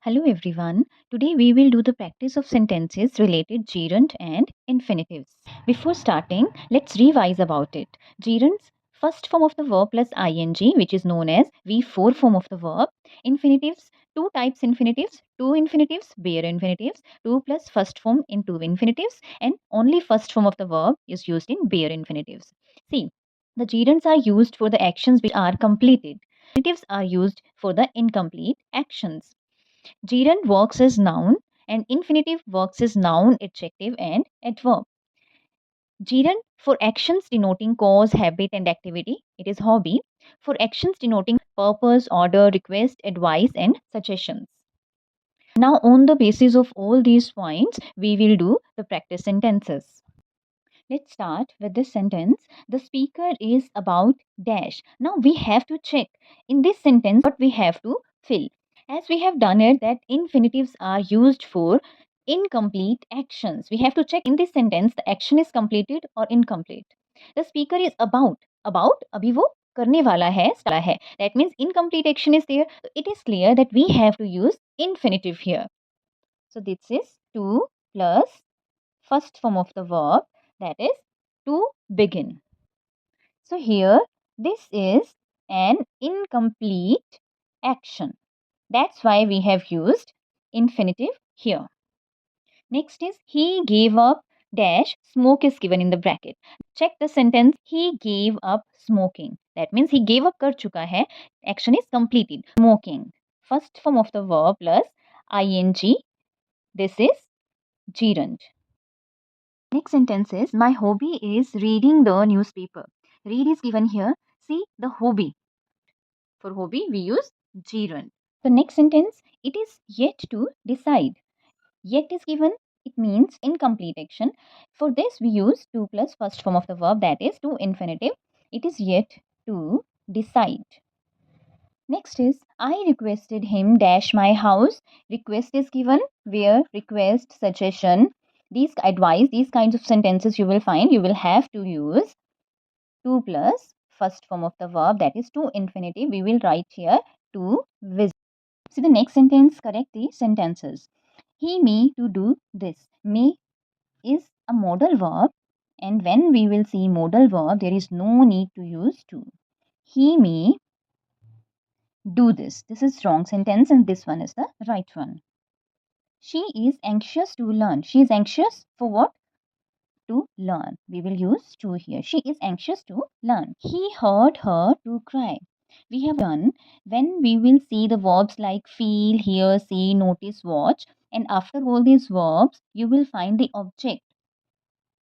Hello everyone. Today we will do the practice of sentences related gerund and infinitives. Before starting, let's revise about it. Gerunds, first form of the verb plus ing, which is known as V4 form of the verb. Infinitives, two types infinitives, two infinitives, bare infinitives, two plus first form in two infinitives, and only first form of the verb is used in bare infinitives. See, the gerunds are used for the actions which are completed. Infinitives are used for the incomplete actions. Gerund works as noun and infinitive works as noun, adjective, and adverb. Gerund for actions denoting cause, habit, and activity, it is hobby. For actions denoting purpose, order, request, advice, and suggestions. Now, on the basis of all these points, we will do the practice sentences. Let's start with this sentence. The speaker is about dash. Now we have to check in this sentence what we have to fill. As we have done it, that infinitives are used for incomplete actions. We have to check in this sentence the action is completed or incomplete. The speaker is about. About अभी वो करने वाला है. That means incomplete action is there. So it is clear that we have to use infinitive here. So this is to plus first form of the verb, that is to begin. So here this is an incomplete action. That's why we have used infinitive here. Next is he gave up dash smoke is given in the bracket. Check the sentence he gave up smoking. That means he gave up kar chuka hai. Action is completed. Smoking. First form of the verb plus ing. This is gerund. Next sentence is my hobby is reading the newspaper. Read is given here. See the hobby. For hobby we use gerund. The next sentence, it is yet to decide. Yet is given. It means incomplete action. For this we use to plus first form of the verb, that is to infinitive. It is yet to decide. Next is I requested him dash my house. Request is given where request, suggestion, these advice, these kinds of sentences you will find you will have to use to plus first form of the verb, that is to infinitive. We will write here to visit. See the next sentence, correct the sentences. He may to do this. May is a modal verb, and when we will see modal verb there is no need to use to. He may do this. This is wrong sentence and this one is the right one. She is anxious to learn. She is anxious for what? To learn. We will use to here. She is anxious to learn. He heard her to cry. We have done when we will see the verbs like feel, hear, see, notice, watch, and after all these verbs you will find the object.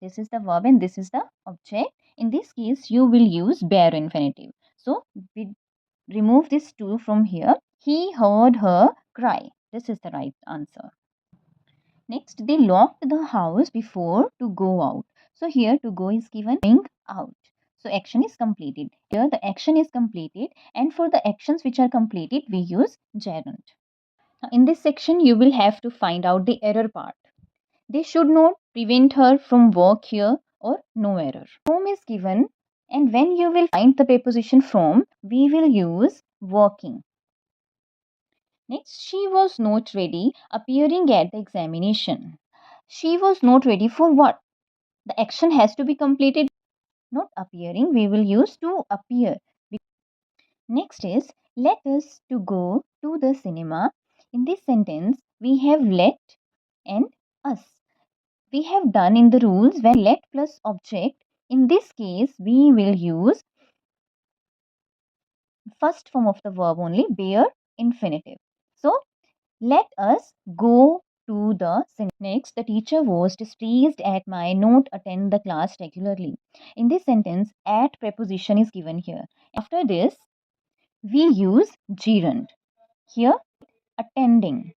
This is the verb and this is the object. In this case you will use bare infinitive. So we remove this to from here. He heard her cry. This is the right answer. Next, they locked the house before to go out. So here to go is given going out. So action is completed. Here the action is completed, and for the actions which are completed we use gerund. Now in this section you will have to find out the error part. They should not prevent her from work here or no error. From is given, and when you will find the preposition from, we will use working. Next, she was not ready appearing at the examination. She was not ready for what? The action has to be completed. Not appearing, we will use to appear. Next is let us to go to the cinema. In this sentence, we have let and us. We have done in the rules when let plus object. In this case, we will use first form of the verb only, bare infinitive. So, let us go to the cinema. Next, the teacher was displeased at my not attend the class regularly. In this sentence, at preposition is given here. After this, we use gerund. Here, attending.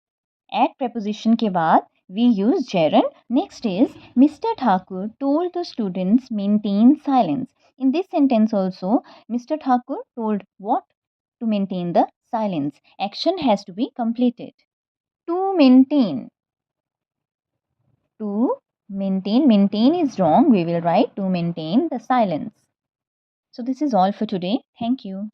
At preposition के बाद we use gerund. Next is Mr. Thakur told the students maintain silence. In this sentence also, Mr. Thakur told what? To maintain the silence. Action has to be completed. To maintain. To maintain. Maintain is wrong. We will write to maintain the silence. So this is all for today. Thank you.